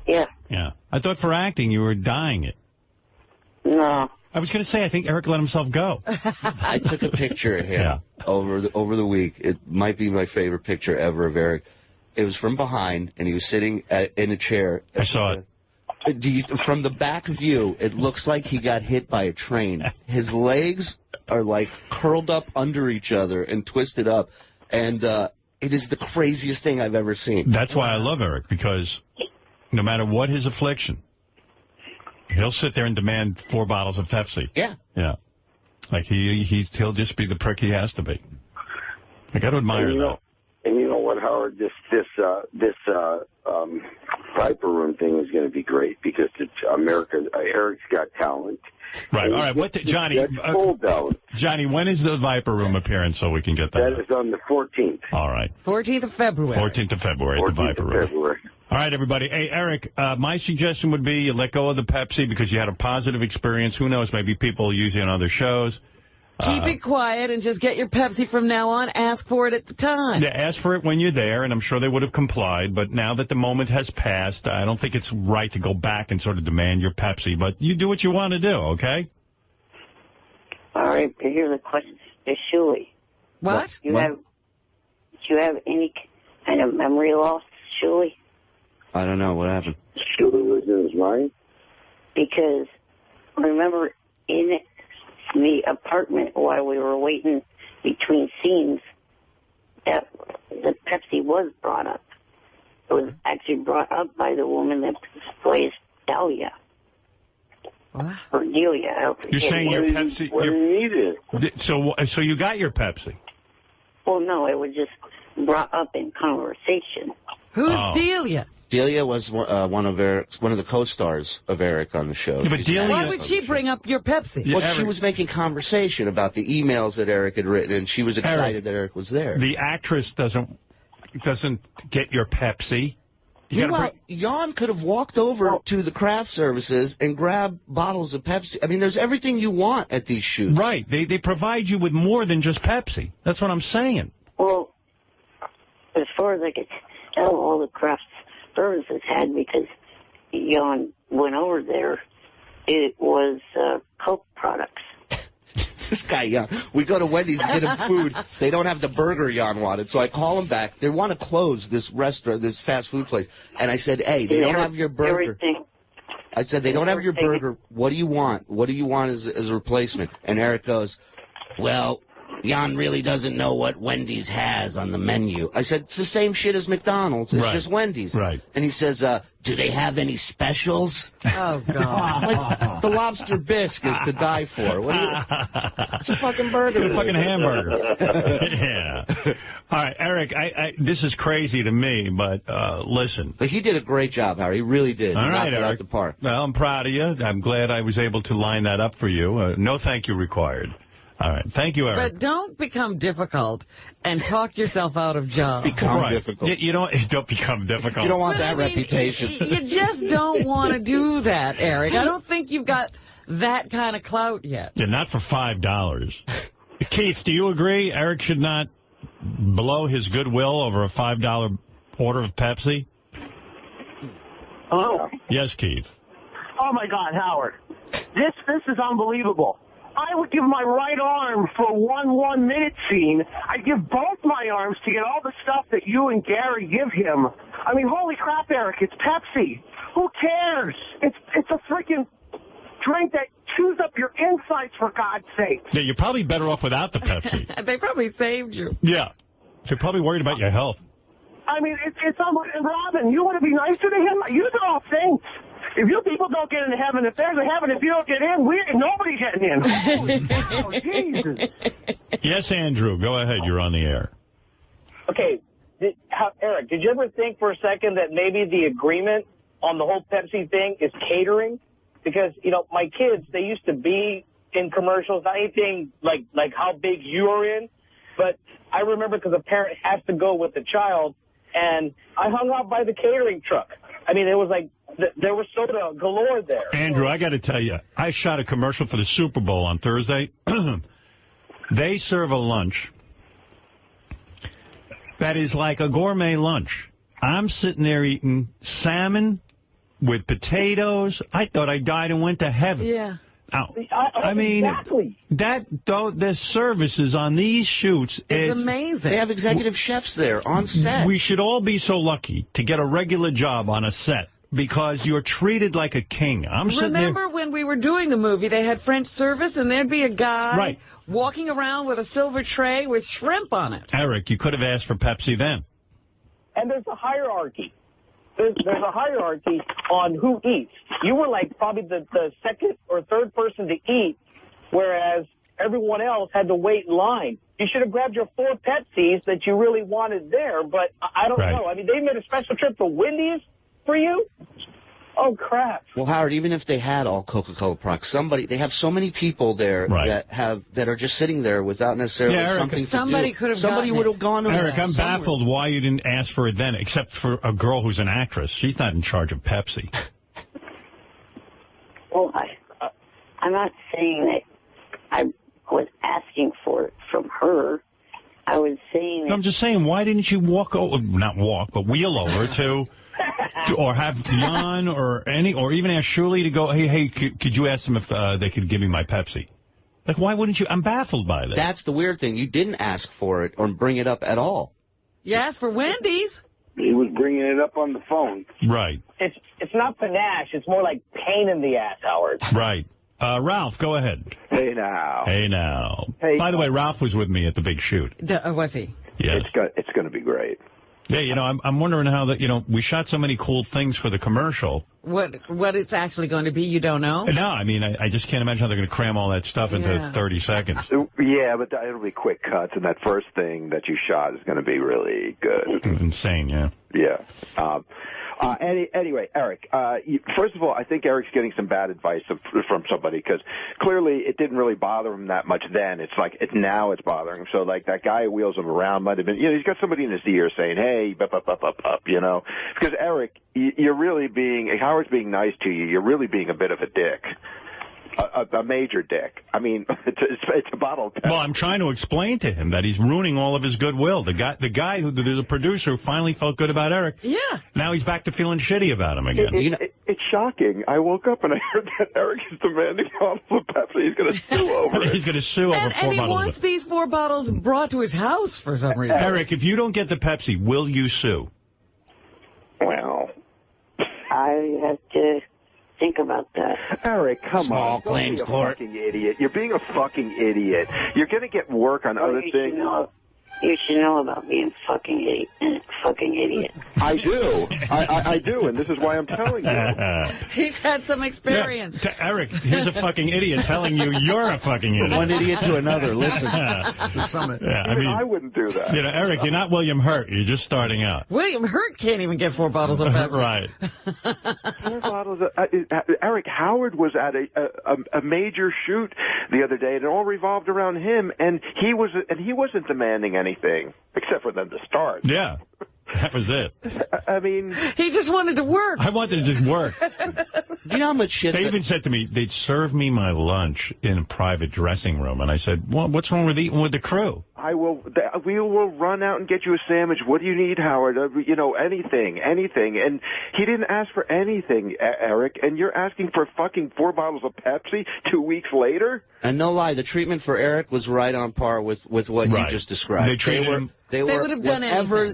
Yeah. Yeah. I thought for acting you were dyeing it. No. I was going to say, I think Eric let himself go. I took a picture of him over the week. It might be my favorite picture ever of Eric. It was from behind, and he was sitting in a chair. I saw it. From the back view, it looks like he got hit by a train. His legs are like curled up under each other and twisted up, and it is the craziest thing I've ever seen. That's why I love Eric, because no matter what his affliction, he'll sit there and demand 4 bottles of Pepsi. Yeah. Yeah. Like he'll just be the prick he has to be. I got to admire that. And you know what, Howard? This Viper Room thing is going to be great because it's America. Eric's Got Talent. Right. All right. Johnny, when is the Viper Room appearance so we can get that? That is on the 14th. All right. 14th of February. 14th of February at the Viper Room. All right, everybody. Hey, Eric, my suggestion would be you let go of the Pepsi because you had a positive experience. Who knows? Maybe people will use it on other shows. Keep it quiet and just get your Pepsi from now on. Ask for it at the time. Yeah, ask for it when you're there, and I'm sure they would have complied. But now that the moment has passed, I don't think it's right to go back and sort of demand your Pepsi. But you do what you want to do, okay? All right, but here's a question to Shuey. What? Do you have any kind of memory loss, Shuey? I don't know. What happened? Shuey was in his mind? Because remember in the apartment while we were waiting between scenes that the Pepsi was brought up. It was actually brought up by the woman that plays Dahlia. What? Or Delia. You're saying your Pepsi... So you got your Pepsi? Well, no, it was just brought up in conversation. Who's Delia? Delia was one of the co-stars of Eric on the show. Yeah, but Delia, why would she bring up your Pepsi? Well, she was making conversation about the emails that Eric had written, and she was excited that Eric was there. The actress doesn't get your Pepsi. Meanwhile, Jan could have walked over to the craft services and grabbed bottles of Pepsi. I mean, there's everything you want at these shoots. Right. They provide you with more than just Pepsi. That's what I'm saying. Well, as far as I could tell, all the craft services had, because Jan went over there, it was Coke products. This guy, Jan, we go to Wendy's to get him food. They don't have the burger Jan wanted, so I call him back. They want to close this restaurant, this fast food place. And I said, hey, they don't have your burger. I said, they don't have your burger. What do you want? What do you want as a replacement? And Eric goes, well, Jan really doesn't know what Wendy's has on the menu. I said, it's the same shit as McDonald's. It's just Wendy's. Right. And he says, do they have any specials? Oh, God. Like, the lobster bisque is to die for. What it's a fucking burger. It's a fucking hamburger. Yeah. All right, Eric, this is crazy to me, but listen. But he did a great job, Howard. He really did. All right, Knocked it Eric. out the park. Well, I'm proud of you. I'm glad I was able to line that up for you. No thank you required. All right. Thank you, Eric. But don't become difficult and talk yourself out of jobs. Become difficult. You don't become difficult. You don't want that reputation. You just don't want to do that, Eric. I don't think you've got that kind of clout yet. Yeah, not for $5. Keith, do you agree Eric should not blow his goodwill over a $5 order of Pepsi? Hello? Yes, Keith. Oh, my God, Howard. This is unbelievable. I would give my right arm for one 1-minute scene. I'd give both my arms to get all the stuff that you and Gary give him. I mean, holy crap, Eric, it's Pepsi. Who cares? It's a freaking drink that chews up your insides, for God's sake. Yeah, you're probably better off without the Pepsi. They probably saved you. Yeah. You're probably worried about your health. I mean, it's unbelievable. Robin, you want to be nicer to him? You all think. If you people don't get into heaven, if there's a heaven, if you don't get in, nobody's getting in. Holy cow, Jesus. Yes, Andrew, go ahead. You're on the air. Okay, Eric, did you ever think for a second that maybe the agreement on the whole Pepsi thing is catering? Because, my kids, they used to be in commercials, not anything like how big you're in, but I remember because a parent has to go with the child, and I hung out by the catering truck. I mean, it was like, there was soda galore there. Andrew, I got to tell you, I shot a commercial for the Super Bowl on Thursday. They serve a lunch that is like a gourmet lunch. I'm sitting there eating salmon with potatoes. I thought I died and went to heaven. Yeah. Now, I mean, exactly. The services on these shoots, it's amazing. They have executive chefs there on set. We should all be so lucky to get a regular job on a set because you're treated like a king. I'm sitting there. Remember when we were doing the movie, they had French service, and there'd be a guy walking around with a silver tray with shrimp on it. Eric, you could have asked for Pepsi then. And there's a hierarchy. There's a hierarchy on who eats. You were like probably the second or third person to eat, whereas everyone else had to wait in line. You should have grabbed your 4 Pepsis that you really wanted there, but I don't know. I mean, they made a special trip to Wendy's for you? Oh, crap. Well, Howard, even if they had all Coca-Cola products, they have so many people there that are just sitting there without necessarily something to do. Somebody would have gone. Eric, I'm baffled why you didn't ask for it then, except for a girl who's an actress. She's not in charge of Pepsi. Well, I'm not saying that I was asking for it from her. I was saying that... I'm just saying, why didn't you wheel over to... or have Jan or even ask Shirley to go, hey, could you ask them if they could give me my Pepsi? Like, why wouldn't you? I'm baffled by this. That's the weird thing. You didn't ask for it or bring it up at all. You asked for Wendy's. He was bringing it up on the phone. Right. It's not panache. It's more like pain in the ass, Howard. Right. Ralph, go ahead. Hey, now. Hey, now. Hey. By the way, Ralph was with me at the big shoot. Was he? Yes. It's going to be great. Yeah, I'm wondering how that, we shot so many cool things for the commercial. What it's actually going to be, you don't know? No, I mean, I just can't imagine how they're going to cram all that stuff into 30 seconds. Yeah, but it'll be quick cuts, and that first thing that you shot is going to be really good. Insane, yeah. Yeah. Anyway, Eric, first of all, I think Eric's getting some bad advice from somebody because clearly it didn't really bother him that much then. It's like now it's bothering him. So like that guy who wheels him around might have been, he's got somebody in his ear saying, hey, because Eric, you're really Howard's being nice to you. You're really being a bit of a dick. A major dick. I mean, it's a bottle of Pepsi. Well, I'm trying to explain to him that he's ruining all of his goodwill. The guy the producer who finally felt good about Eric. Yeah. Now he's back to feeling shitty about him again. It's shocking. I woke up and I heard that Eric is demanding bottles of Pepsi. He's going to sue over it. He's going to sue over 4 bottles. And he wants these 4 bottles brought to his house for some reason. Eric, if you don't get the Pepsi, will you sue? Well, I have to think about that. Eric, come Small on. claims Don't be a court. fucking idiot. You're being a fucking idiot. You're going to get work on other things. You should know about being fucking idiot. I do. I do, and this is why I'm telling you. He's had some experience. To Eric, here's a fucking idiot telling you you're a fucking idiot. From one idiot to another. Listen. The summit. Yeah, I wouldn't do that. Eric, you're not William Hurt. You're just starting out. William Hurt can't even get 4 bottles of Pepsi. Right. 4 bottles of, Eric Howard was at a major shoot the other day, and it all revolved around him, and he wasn't demanding anything except for them to start. Yeah. That was it. I mean, he just wanted to work. I wanted to just work. You know how much shit They even said to me, they'd serve me my lunch in a private dressing room. And I said, well, what's wrong with eating with the crew? We will run out and get you a sandwich. What do you need, Howard? Anything. And he didn't ask for anything, Eric. And you're asking for fucking 4 bottles of Pepsi 2 weeks later? And no lie, the treatment for Eric was right on par with what you just described. They treated him. They would have done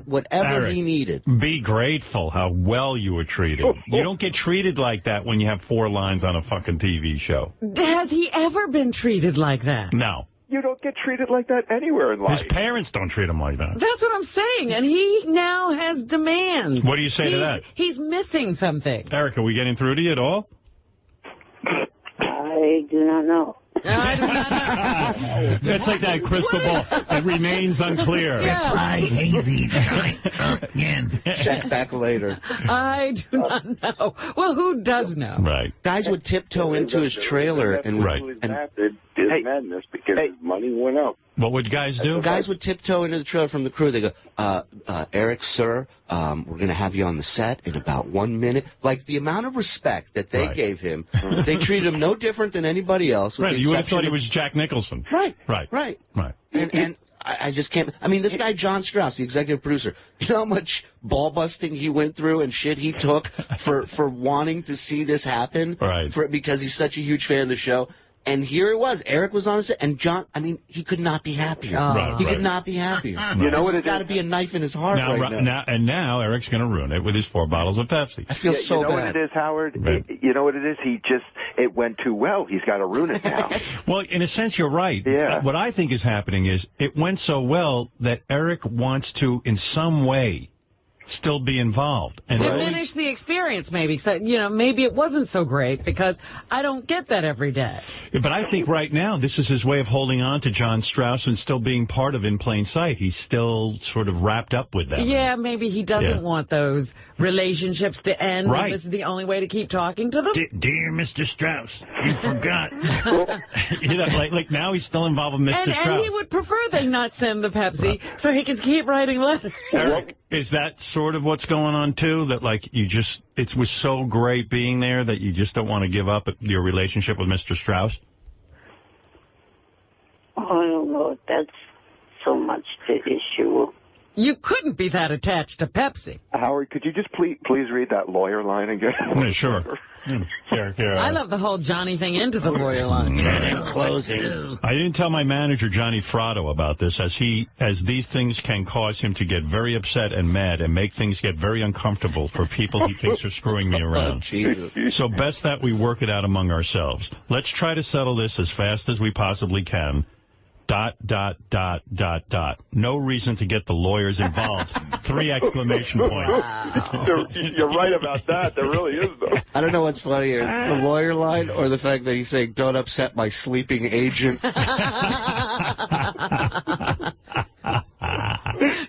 whatever Eric, he needed. Be grateful how well you were treated. You don't get treated like that when you have 4 lines on a fucking TV show. Has he ever been treated like that? No. You don't get treated like that anywhere in life. His parents don't treat him like that. That's what I'm saying. And he now has demands. What do you say to that? He's missing something. Eric, are we getting through to you at all? I do not know. It's like that crystal ball. It remains unclear. Hazy. Again. Check back later. I do not know. Well, who does know? Right. Guys would tiptoe into his trailer and His madness because his money went up. What would guys do? Guys would tiptoe into the trailer from the crew. They go, Eric, sir, we're going to have you on the set in about 1 minute. Like, the amount of respect that they gave him, they treated him no different than anybody else. Right, you would have thought he was Jack Nicholson. Right. Right. And I just can't. I mean, this guy, John Strauss, the executive producer, you know how much ball busting he went through and shit he took for wanting to see this happen? Right. Because he's such a huge fan of the show. And here it was. Eric was on set, and John, I mean, he could not be happier. He could not be happier. You know what? It's got to be a knife in his heart now. Now Eric's going to ruin it with his 4 bottles of Pepsi. I feel so bad. You know what it is, Howard? You know what it is? It went too well. He's got to ruin it now. Well, in a sense, you're right. Yeah. What I think is happening is it went so well that Eric wants to, in some way, still be involved. And diminish the experience, maybe. So, maybe it wasn't so great because I don't get that every day. But I think right now this is his way of holding on to John Strauss and still being part of In Plain Sight. He's still sort of wrapped up with them. Yeah, maybe he doesn't want those relationships to end. Right. And this is the only way to keep talking to them. Dear Mr. Strauss, you forgot. like now he's still involved with Mr. Strauss. And he would prefer they not send the Pepsi so he can keep writing letters. Eric, is that sort of what's going on, too? That, it was so great being there that you just don't want to give up your relationship with Mr. Strauss? I don't know if that's so much the issue. You couldn't be that attached to Pepsi. Howard, could you just please read that lawyer line again? Yeah, sure. I love the whole Johnny thing into the lawyer line. In closing. I didn't tell my manager, Johnny Fratto, about this, as these things can cause him to get very upset and mad and make things get very uncomfortable for people he thinks are screwing me around. Jesus. So best that we work it out among ourselves. Let's try to settle this as fast as we possibly can. ... No reason to get the lawyers involved. 3 exclamation points. Wow. You're right about that. There really is, though. I don't know what's funnier, the lawyer line or the fact that he's saying, don't upset my sleeping agent.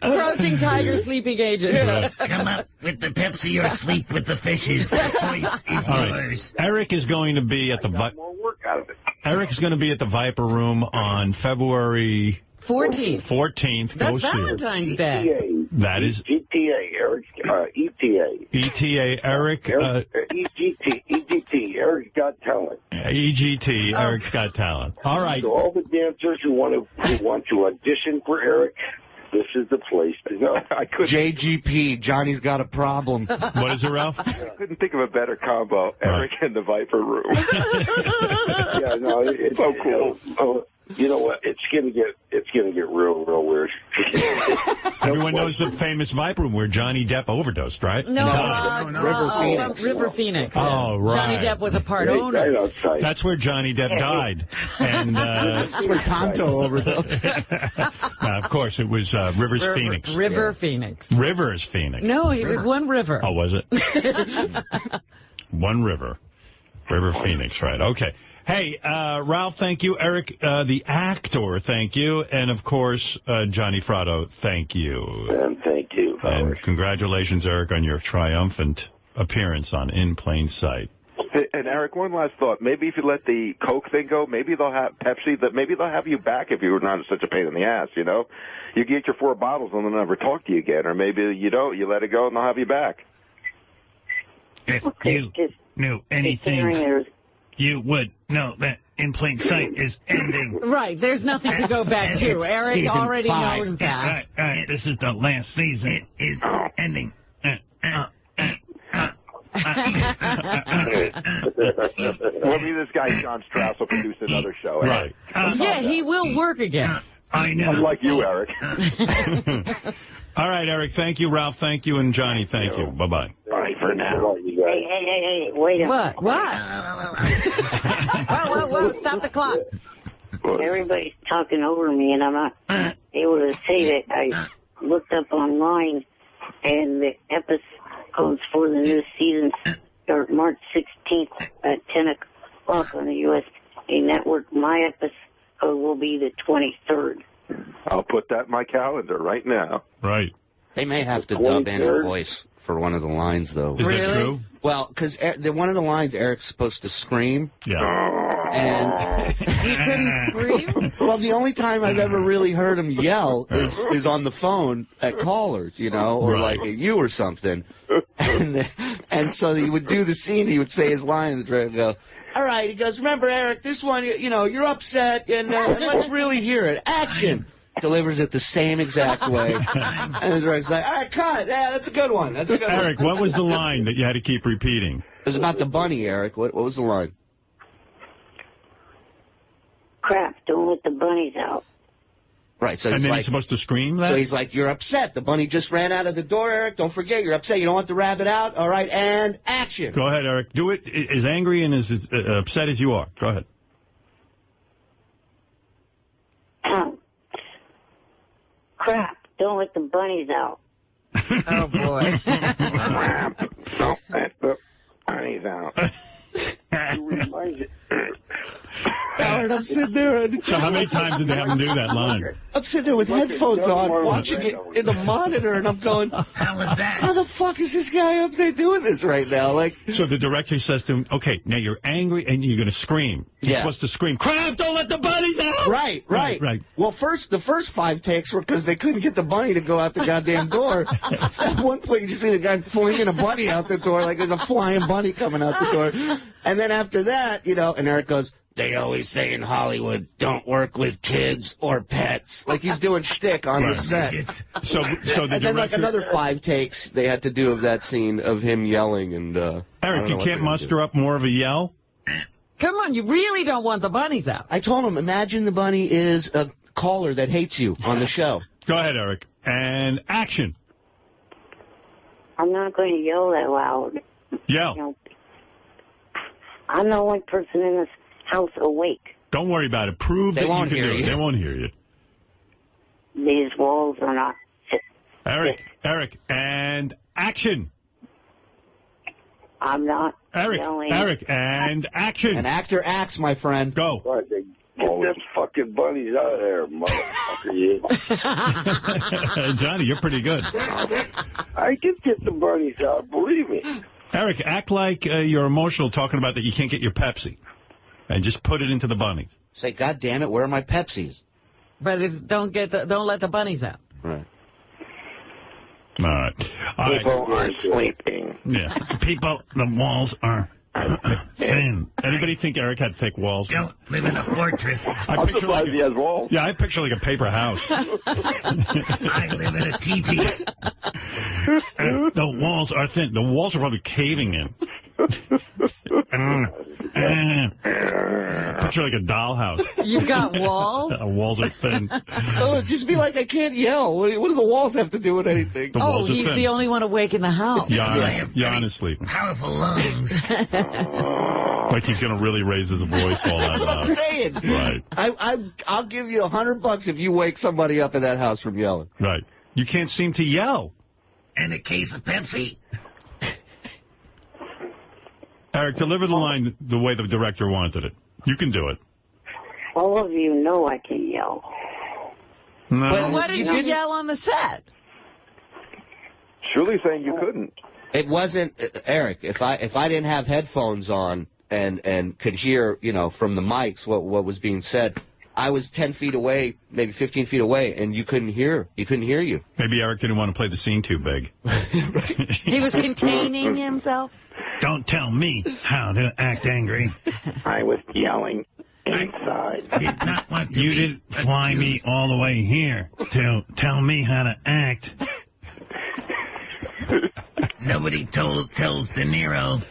Approaching tiger, sleeping agent. Come up with the Pepsi or sleep with the fishes. The choice is All yours. right. Eric is going to be at the More work out of it. Eric is going to be at the Viper Room on February 14th. 14th. That's Go see it. Valentine's Day. That is ETA, Eric. ETA. ETA. Eric. EGT. Eric's Got Talent. EGT. Eric's Got Talent. All right. So all the dancers who want to audition for Eric, this is the place to go. JGP, Johnny's got a problem. What is it, Ralph? I couldn't think of a better combo. Eric and the Viper Room. Yeah, no, it's so cool. You know what? It's gonna get real weird. Everyone knows the famous Viper Room where Johnny Depp overdosed, right? No, River Phoenix. Oh, right. Johnny Depp was a part owner. That's where Johnny Depp died. And that's where Tonto overdosed. Of course, it was Rivers Phoenix. River Phoenix. Rivers Phoenix. No, he was one river. Oh, was it? One river. River Phoenix, right. Okay. Hey, Ralph, thank you. Eric, the actor, thank you. And, of course, Johnny Fratto, thank you. And thank you, Howard. And congratulations, Eric, on your triumphant appearance on In Plain Sight. And Eric, one last thought. Maybe if you let the Coke thing go, maybe they'll have Pepsi. Maybe they'll have you back if you were not such a pain in the ass. You know, you get your 4 bottles and they'll never talk to you again. Or maybe you don't. You let it go and they'll have you back. If you knew anything, you would know that In Plain Sight is ending. Right, there's nothing to go back to. Eric already knows that. All right, this is the last season. It is ending. Maybe this guy John Strauss will produce another show. Right. Yeah, he will work again. I know. Unlike you, Eric. All right, Eric, thank you. Ralph, thank you. And Johnny, thank you. Bye-bye. Bye for now. Hey, wait a minute. What? Whoa, stop the clock. Everybody's talking over me, and I'm not able to say that. I looked up online, and the episodes for the new season start March 16th at 10 o'clock on the USA Network. My episode will be the 23rd. I'll put that in my calendar right now. Right. They may have to dub in a voice for one of the lines, though. Is that true? Well, because one of the lines, Eric's supposed to scream. Yeah. And he couldn't scream? Well, the only time I've ever really heard him yell is on the phone at callers, you know, or like at you or something. And so he would do the scene, he would say his line, and the director would go, all right, he goes, remember, Eric, this one, you know, you're upset, and let's really hear it. Action. Delivers it the same exact way. And the director's like, all right, cut. Yeah, that's a good one. That's a good one. Eric, what was the line that you had to keep repeating? It was about the bunny, Eric. What was the line? Crap, don't let the bunnies out. Right, so and he's then like, he's supposed to scream that? So he's like, you're upset. The bunny just ran out of the door, Eric. Don't forget, you're upset. You don't want the rabbit out. All right, and action. Go ahead, Eric. Do it as angry and as upset as you are. Go ahead. Crap, don't let the bunnies out. Oh, boy. Crap, don't let the bunnies out. Howard, I'm sitting there. So how many times did they have him do that line? I'm sitting there with headphones on, watching it in the monitor, and I'm going, how was that? How the fuck is this guy up there doing this right now? Like, so the director says to him, okay, now you're angry and you're going to scream. You're supposed to scream, crap, don't let the bunnies out! Right. Well, the first 5 takes were because they couldn't get the bunny to go out the goddamn door. So at one point, you just see the guy flinging a bunny out the door, like there's a flying bunny coming out the door. And then after that, you know, and Eric goes, they always say in Hollywood, don't work with kids or pets. Like he's doing shtick on the set. So the and director... then like another 5 takes they had to do of that scene of him yelling. And Eric, you can't muster up more of a yell? Come on, you really don't want the bunnies out. I told him, imagine the bunny is a caller that hates you on the show. Go ahead, Eric. And action. I'm not going to yell that loud. Yell. You know, I'm the only person in this house awake. Don't worry about it. Prove that you can do it. They won't hear you. These walls are not... Eric, and action. I'm not Eric, yelling. and action. An actor acts, my friend. Go. them fucking bunnies out of there, motherfucker, you. Johnny, you're pretty good. I can get the bunnies out, believe me. Eric, act like you're emotional talking about that you can't get your Pepsi. And just put it into the bunnies. Say, God damn it, where are my Pepsis? But don't let the bunnies out. Right. All right. People are sleeping. Yeah. People, the walls are thin. Anybody think Eric had thick walls? Don't live in a fortress. I'm surprised he has walls. Yeah, I picture like a paper house. I live in a teepee. The walls are thin. The walls are probably caving in. Picture like a dollhouse. You've got walls? Walls are thin. Oh, just be like, I can't yell. What do the walls have to do with anything? The walls are he's thin. the only one awake in the house. Giannis sleeping. Powerful lungs. Like he's going to really raise his voice all that That's what I'm loud. saying. Right. I'll give you $100 if you wake somebody up in that house from yelling. Right. You can't seem to yell. And a case of Pepsi. Eric, deliver the line the way the director wanted it. You can do it. All of you know I can yell. No. But what did you yell on the set? Shirley's saying you couldn't. It wasn't, Eric, if I didn't have headphones on and could hear, from the mics what was being said, I was 10 feet away, maybe 15 feet away, and you couldn't hear you. Maybe Eric didn't want to play the scene too big. He was containing himself? Don't tell me how to act angry. I was yelling inside. I did not want to. You didn't fly me all the way here to tell me how to act. Nobody tells De Niro.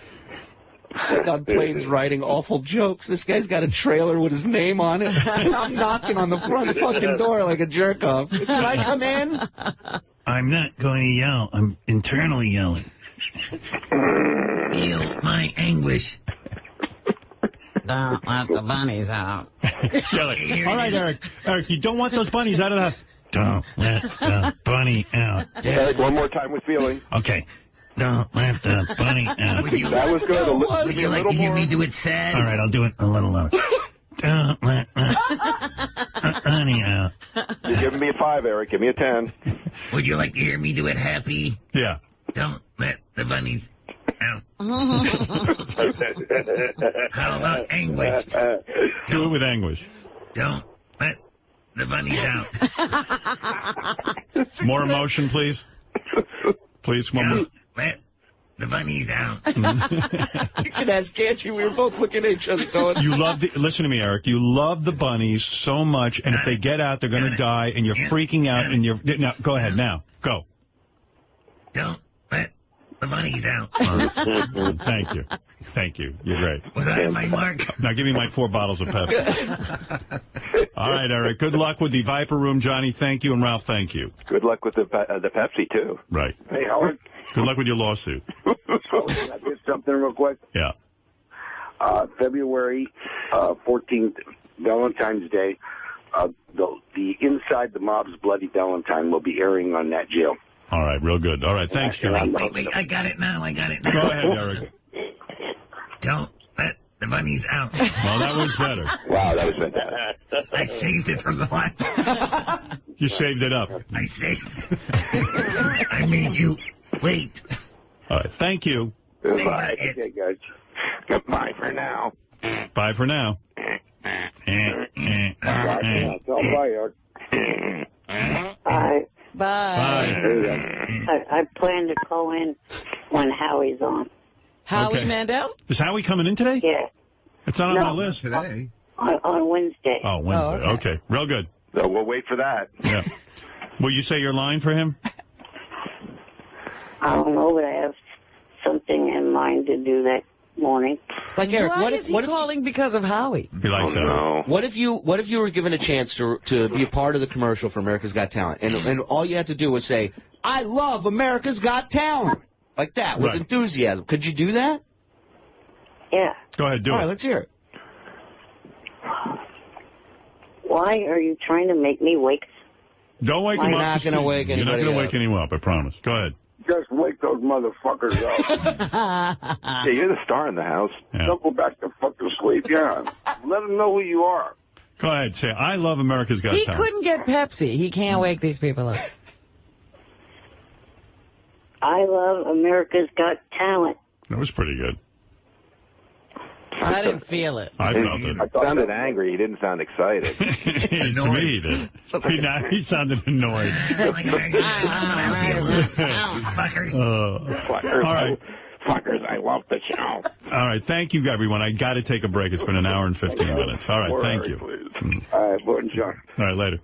Sitting on planes writing awful jokes. This guy's got a trailer with his name on it. And I'm knocking on the front fucking door like a jerk off. Can I come in? I'm not going to yell. I'm internally yelling. Feel my anguish. Don't let the bunnies out. All right, Eric. Eric, you don't want those bunnies out of the... Don't let the bunny out. Eric, one more time with feeling. Okay. Don't let the bunny out. That was good. Would you like to hear me do it sad? All right, I'll do it a little louder. Don't let the bunny out. You're giving me a 5, Eric. Give me a 10. Would you like to hear me do it happy? Yeah. Don't let the bunnies out. How about anguish? Do it with anguish. Don't let the bunnies out. More emotion, please. Please, one more. Don't let the bunnies out. You can ask, can't you? We were both looking at each other going... Listen to me, Eric. You love the bunnies so much, and if they get out, they're going to die, and you're freaking out, and you're... Now, go ahead, now. Go. Don't let the bunnies out. Thank you. Thank you. You're great. Was I on my mark? Now give me my 4 bottles of Pepsi. All right, Eric. Good luck with the Viper Room, Johnny. Thank you, and Ralph. Thank you. Good luck with the Pepsi too. Right. Hey, Howard. Good luck with your lawsuit. Can I get something real quick? Yeah. February 14th, Valentine's Day. The Inside the Mob's Bloody Valentine will be airing on Nat Geo. All right, real good. All right, thanks, Johnny. Wait, I got it now. Go ahead, Eric. Don't let the bunnies out. Well, that was better. Wow, that was fantastic. I saved it for the last. You saved it up. I saved it. I made you wait. All right, thank you. Goodbye. Okay, guys. Goodbye for now. Bye for now. Bye, Eric. Bye. Bye. I plan to call in when Howie's on. Howie Mandel? Is Howie coming in today? Yeah. It's not on my list. Today. On Wednesday. Oh, Wednesday. Okay. Real good. So we'll wait for that. Yeah. Will you say your line for him? I don't know, but I have something in mind to do that morning. Like, Eric, Why is he calling because of Howie? He likes that. What if you were given a chance to be a part of the commercial for America's Got Talent, and all you had to do was say, I love America's Got Talent, like that, with enthusiasm. Could you do that? Yeah. Go ahead, do it. it. All right, let's hear it. Why are you trying to make me wake? Don't wake him up. You're not going to wake You're not anybody going to up. wake anyone up, I promise. Go ahead. Just wake those motherfuckers up. Yeah, you're the star in the house. Yeah. Don't go back to fucking sleep. Yeah. Let them know who you are. Go ahead, say, I love America's Got He Talent. couldn't get Pepsi. He can't wake these people up. I love America's Got Talent. That was pretty good. I didn't feel it. I felt it. I sounded angry. He didn't sound excited. To me, he did. He sounded annoyed. Fuckers. All right. Fuckers, I love the show. All right, thank you, everyone. I got to take a break. It's been an hour and 15 minutes. All right, thank you. All right, John. All right, later.